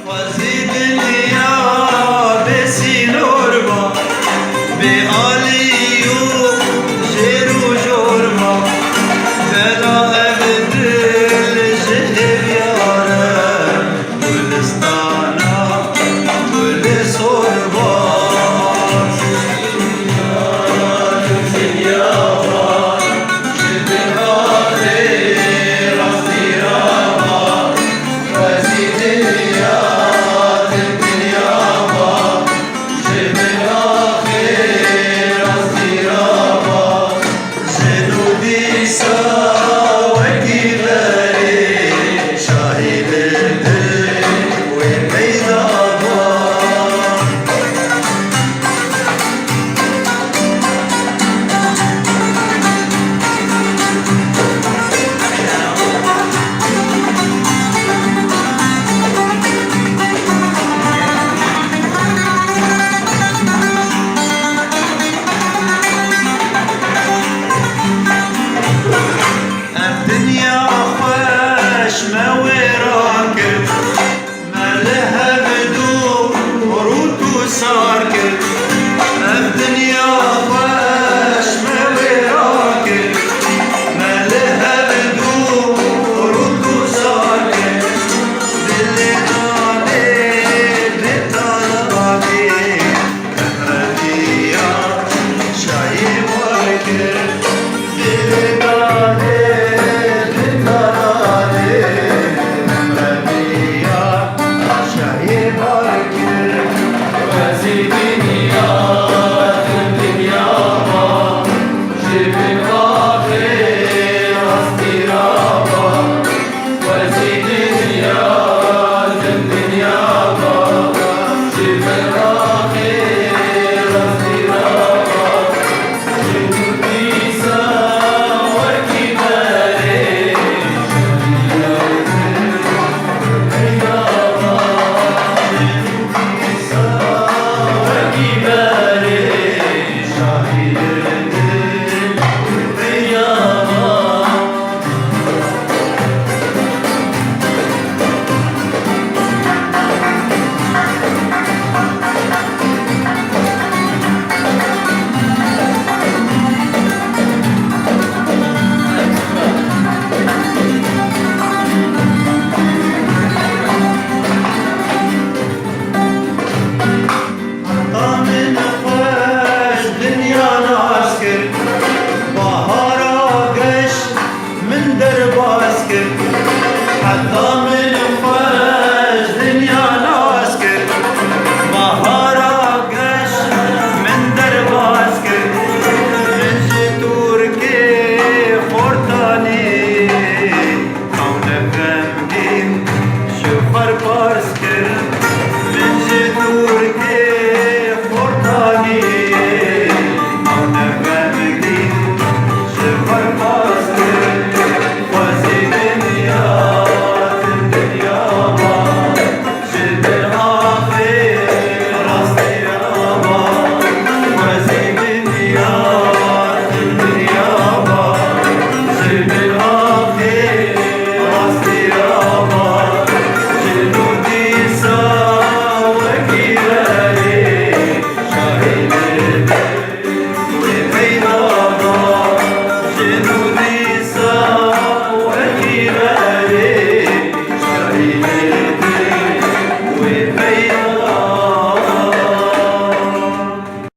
وزدني يا بسي نورما بآليو جيرو جورما بلا أبد الجهر يارا ولستانا ولصربا ما وراكب ما لها بدو ورود وساركب الدنيا واش ما وراكب ما لها بدو ورود وساركب باللي طالي كهربية شايب واكب باللي حتى من فاش دنيا ناسكر بهارا قش من درب عسكر من تركي خورتاني كونك غمقين شوفر